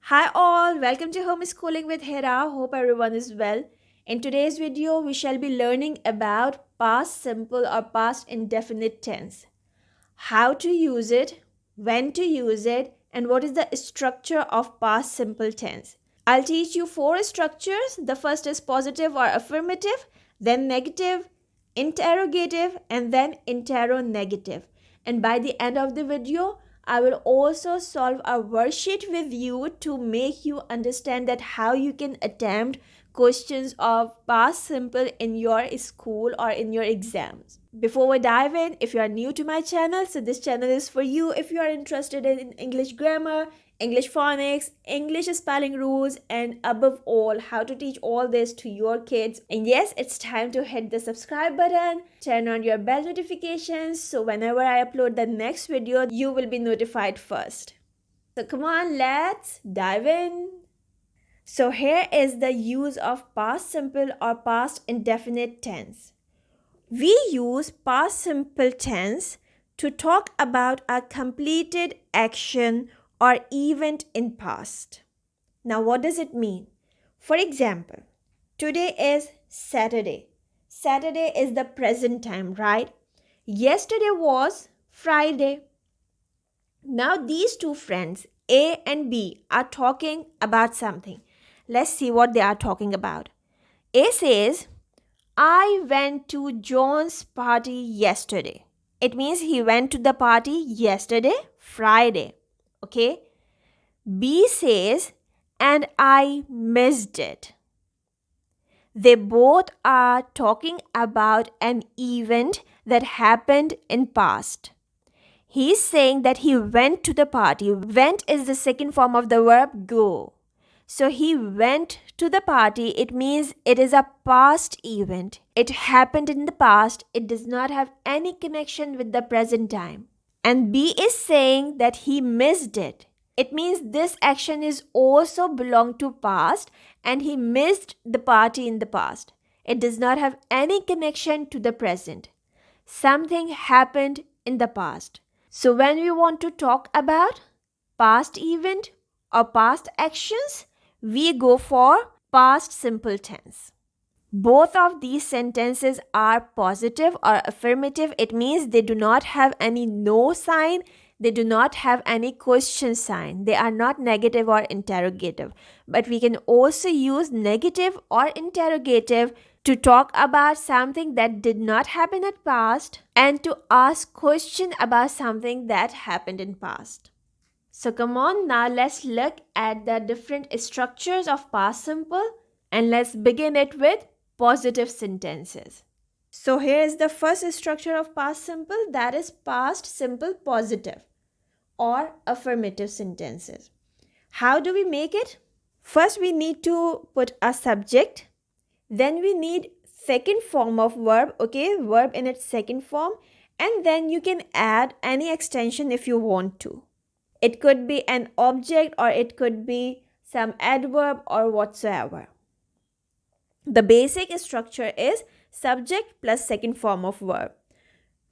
Hi all, welcome to Homeschooling with Hira. Hope everyone is well. In today's video, we shall be learning about past simple or past indefinite tense. How to use it, when to use it, and what is the structure of past simple tense. I'll teach you four structures. The first is positive or affirmative, then negative, interrogative, and then interrogative. And by the end of the video, I will also solve a worksheet with you to make you understand that how you can attempt questions of past simple in your school or in your exams. Before we dive in, if you are new to my channel, so this channel is for you if you are interested in English grammar, English phonics, English spelling rules, and above all, how to teach all this to your kids. And yes, it's time to hit the subscribe button, turn on your bell notifications, so whenever I upload the next video, you will be notified first. So come on, let's dive in. So here is the use of past simple or past indefinite tense. We use past simple tense to talk about a completed action or event in past. Now, what does it mean? For example, today is Saturday. Saturday is the present time, right? Yesterday was Friday. Now, these two friends, A and B, are talking about something. Let's see what they are talking about. A says, I went to John's party yesterday. It means he went to the party yesterday, Friday. Okay. B says, and I missed it. They both are talking about an event that happened in past. He's saying that he went to the party. Went is the second form of the verb go. So he went to the party. It means it is a past event. It happened in the past. It does not have any connection with the present time. And B is saying that he missed it. It means this action is also belong to past and he missed the party in the past. It does not have any connection to the present. Something happened in the past. So when we want to talk about past event or past actions, we go for past simple tense. Both of these sentences are positive or affirmative. It means they do not have any no sign. They do not have any question sign. They are not negative or interrogative. But we can also use negative or interrogative to talk about something that did not happen at past and to ask question about something that happened in past. So come on, now let's look at the different structures of past simple and let's begin it with positive sentences. So here is the first structure of past simple, that is past simple positive or affirmative sentences. How do we make it? First we need to put a subject, then we need second form of verb, okay, verb in its second form, and then you can add any extension if you want to. It could be an object or it could be some adverb or whatsoever. The basic structure is subject plus second form of verb.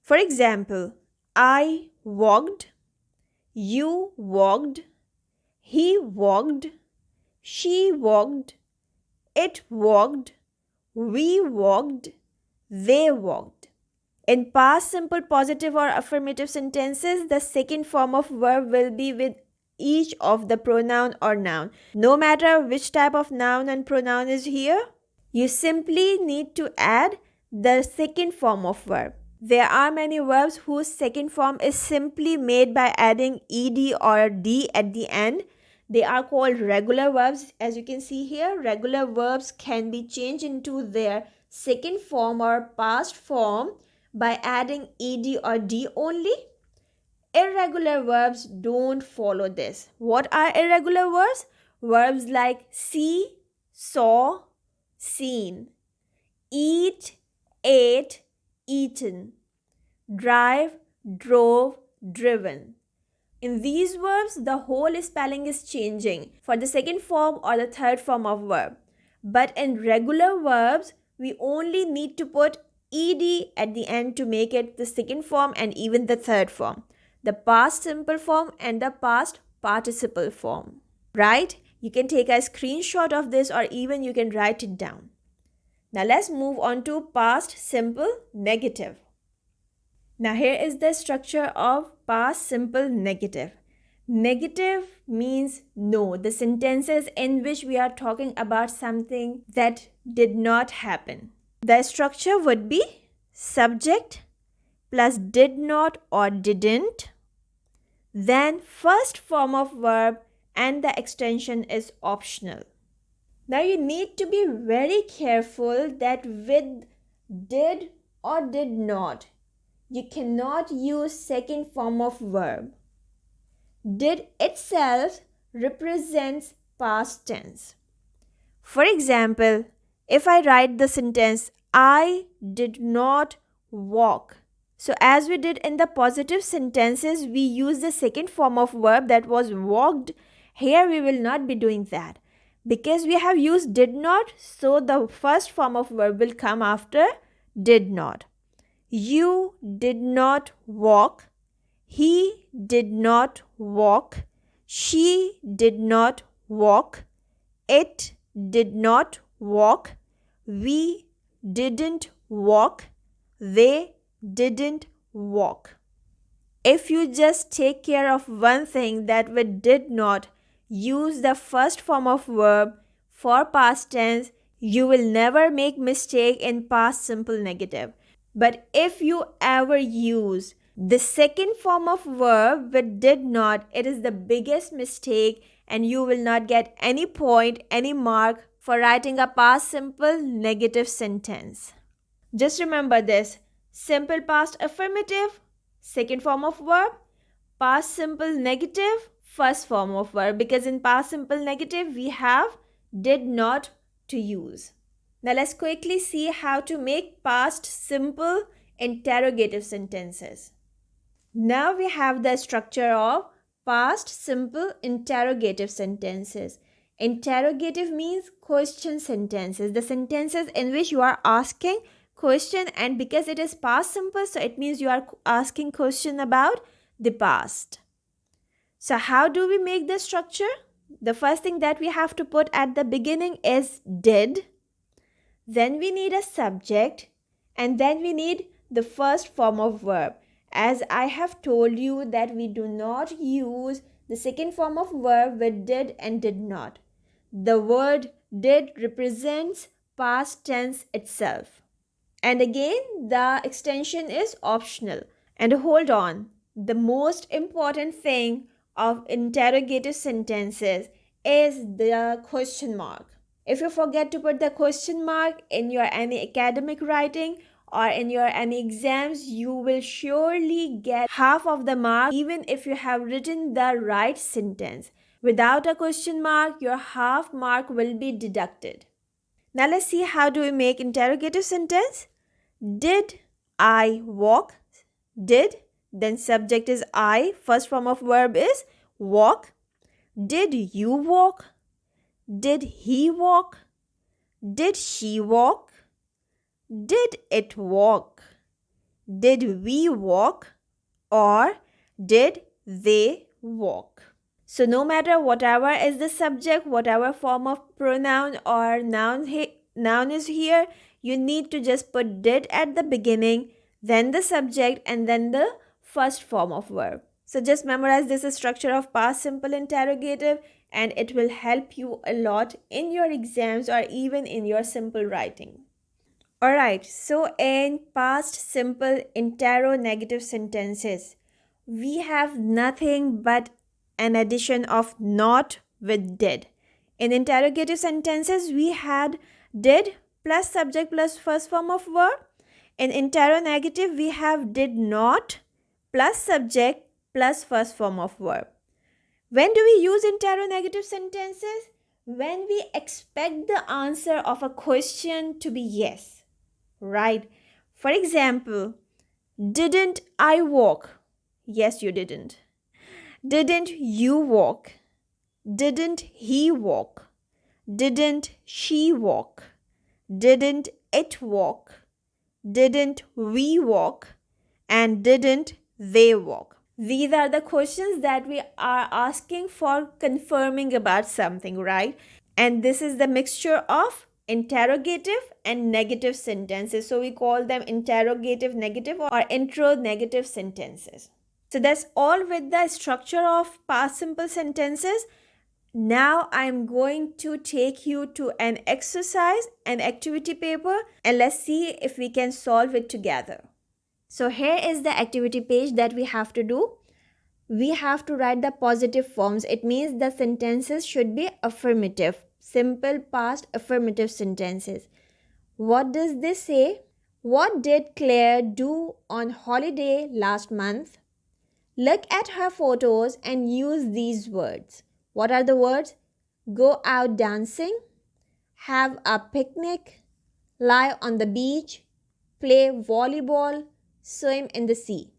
For example, I walked, you walked, he walked, she walked, it walked, we walked, they walked. In past simple positive or affirmative sentences, the second form of verb will be with each of the pronoun or noun. No matter which type of noun and pronoun is here, you simply need to add the second form of verb. There are many verbs whose second form is simply made by adding ed or d at the end. They are called regular verbs. As you can see here, regular verbs can be changed into their second form or past form by adding ed or d only. Irregular verbs don't follow this. What are irregular verbs? Verbs like see, saw, seen, eat, ate, eaten, drive, drove, driven. In these verbs, the whole spelling is changing for the second form or the third form of verb. But in regular verbs, we only need to put ed at the end to make it the second form and even the third form. The past simple form and the past participle form. Right? You can take a screenshot of this or even you can write it down. Now let's move on to past simple negative. Now here is the structure of past simple negative. Negative means no, the sentences in which we are talking about something that did not happen. The structure would be subject plus did not or didn't, then first form of verb, and the extension is optional. Now you need to be very careful that with did or did not, you cannot use second form of verb. Did itself represents past tense. For example, if I write the sentence, I did not walk. So as we did in the positive sentences, we use the second form of verb that was walked. Here we will not be doing that. Because we have used did not, so the first form of verb will come after did not. You did not walk. He did not walk. She did not walk. It did not walk. We didn't walk. They didn't walk. If you just take care of one thing, that we did not use the first form of verb for past tense, you will never make mistake in past simple negative. But if you ever use the second form of verb with did not, it is the biggest mistake and you will not get any point, any mark for writing a past simple negative sentence. Just remember this: simple past affirmative, second form of verb; past simple negative, first form of verb, because in past simple negative we have did not to use. Now let's quickly see how to make past simple interrogative sentences. Now we have the structure of past simple interrogative sentences. Interrogative means question sentences, the sentences in which you are asking question, and because it is past simple, so it means you are asking question about the past. So how do we make the structure? The first thing that we have to put at the beginning is did. Then we need a subject, and then we need the first form of verb. As I have told you that we do not use the second form of verb with did and did not. The word did represents past tense itself. And again, the extension is optional. And hold on, the most important thing of interrogative sentences is the question mark. If you forget to put the question mark in your any academic writing or in your any exams, you will surely get half of the mark even if you have written the right sentence. Without a question mark, your half mark will be deducted. Now let's see how do we make interrogative sentence. Did I walk? Did, then subject is I, first form of verb is walk. Did you walk? Did he walk? Did she walk? Did it walk? Did we walk? Or did they walk? So no matter whatever is the subject, whatever form of pronoun or noun is here, you need to just put did at the beginning, then the subject, and then the first form of verb. So just memorize this structure of past simple interrogative, and it will help you a lot in your exams or even in your simple writing. Alright, so in past simple interrogative sentences, we have nothing but an addition of not with did. In interrogative sentences, we had did plus subject plus first form of verb. In interrogative, we have did not plus subject plus first form of verb. When do we use interrogative sentences? When we expect the answer of a question to be yes, right? For example, didn't I walk? Yes, you didn't. Didn't you walk? Didn't he walk? Didn't she walk? Didn't it walk? Didn't we walk? And didn't they walk? These are the questions that we are asking for confirming about something, right? And this is the mixture of interrogative and negative sentences. So we call them interrogative negative or intro negative sentences. So that's all with the structure of past simple sentences. Now I'm going to take you to an exercise, an activity paper, and let's see if we can solve it together. So here is the activity page that we have to do. We have to write the positive forms. It means the sentences should be affirmative, simple past affirmative sentences. What does this say? What did Claire do on holiday last month? Look at her photos and use these words. What are the words? Go out dancing, have a picnic, lie on the beach, play volleyball, swim in the sea.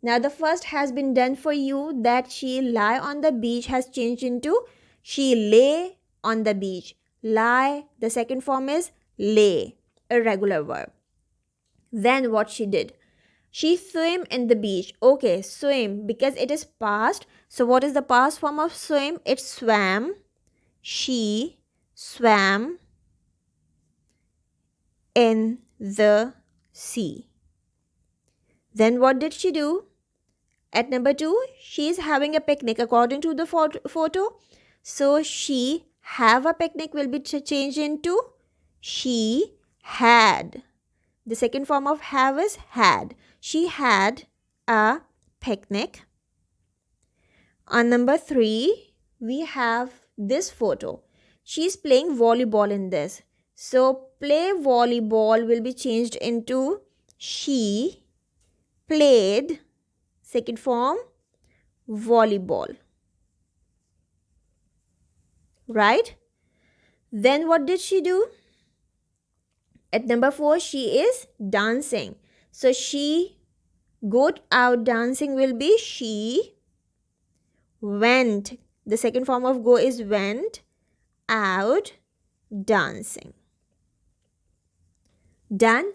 Now the first has been done for you, that she lie on the beach has changed into she lay on the beach. Lie, the second form is lay, irregular verb. Then what she did? She swam in the beach. Okay, swim because it is past. So what is the past form of swim? It swam. She swam in the sea. Then what did she do? At number 2, she is having a picnic according to the photo. So she have a picnic will be changed into she had. The second form of have is had. She had a picnic. On number 3, we have this photo. She's playing volleyball in this. So play volleyball will be changed into she played, second form, volleyball. Right? Then what did she do? At number 4, she is dancing. So she go out dancing will be she went. The second form of go is went out dancing. Done?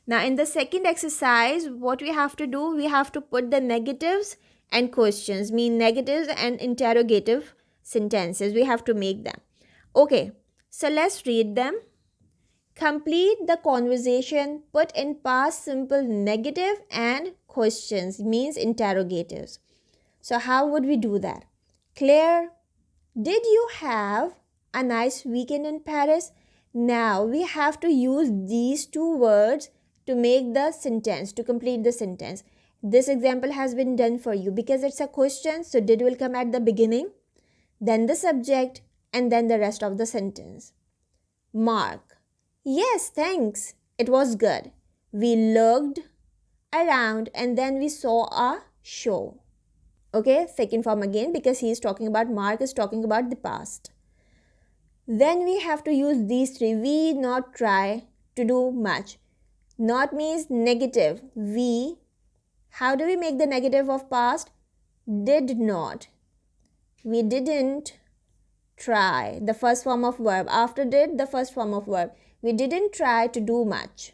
Now in the second exercise, what we have to do, we have to put the negatives and questions, mean negatives and interrogative sentences. We have to make them. Okay, so let's read them. Complete the conversation, put in past simple negative and questions, means interrogatives. So how would we do that? Claire, did you have a nice weekend in Paris? Now we have to use these two words to make the sentence, to complete the sentence. This example has been done for you because it's a question, so did will come at the beginning, then the subject, and then the rest of the sentence. Mark, yes, thanks. It was good. We looked around and then we saw a show. Okay, second form again because he is talking about, Mark is talking about the past. Then we have to use these three. We not try to do much. Not means negative. We, how do we make the negative of past? Did not. We didn't try, the first form of verb. After did, the first form of verb. We didn't try to do much.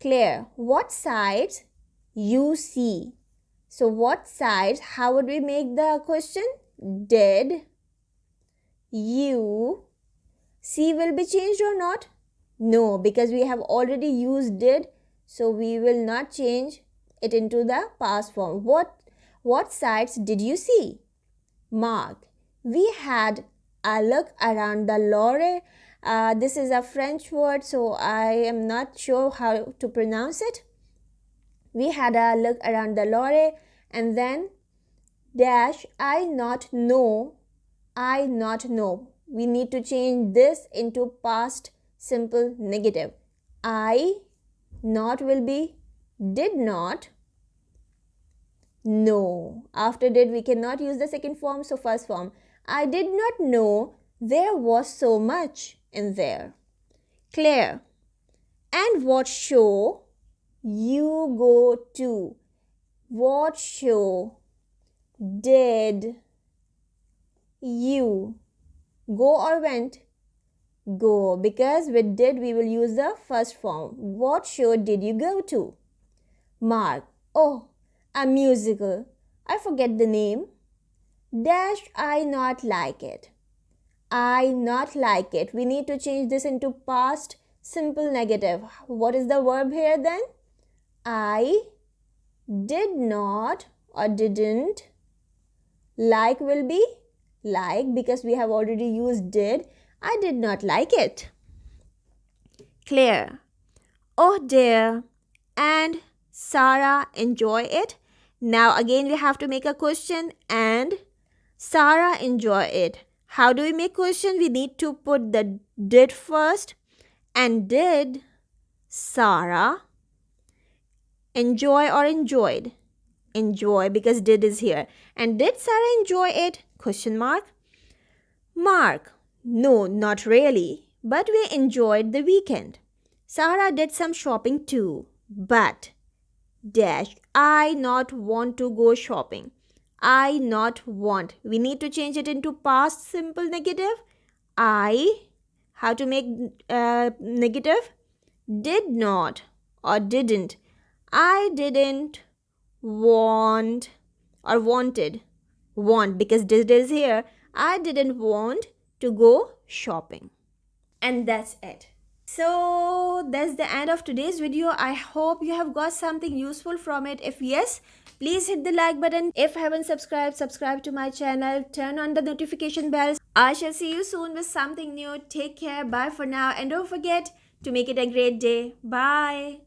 Claire, what sights you see? So what sights, how would we make the question? Did you see will be changed or not? No, because we have already used did, so we will not change it into the past form. What sights did you see? Mark, we had a look around the Loire. This is a French word, so I am not sure how to pronounce it. We had a look around the Loire, and then dash, I not know. We need to change this into past simple negative. I not will be did not know. After did we cannot use the second form, so first form. I did not know there was so much in there. Claire, and what show you go to? What show did you go or went? Go, because with did we will use the first form. What show did you go to? Mark, oh, a musical. I forget the name. Dash I not like it. I not like it. We need to change this into past simple negative. What is the verb here then? I did not or didn't. Like will be like because we have already used did. I did not like it. Clear. Oh dear. And Sarah enjoy it. Now again we have to make a question and Sarah enjoy it. How do we make question? We need to put the did first. And did Sarah enjoy or enjoyed? Enjoy because did is here. And did Sarah enjoy it? Question mark. Mark. No, not really. But we enjoyed the weekend. Sarah did some shopping too. But dash I not want to go shopping. I not want. We need to change it into past simple negative. I. How to make negative? Did not or didn't. I didn't want or wanted. Want because did is here. I didn't want to go shopping. And that's it. So that's the end of today's video. I hope you have got something useful from it. If yes, please hit the like button. If you haven't subscribed, subscribe to my channel. Turn on the notification bells. I shall see you soon with something new. Take care. Bye for now. And don't forget to make it a great day. Bye.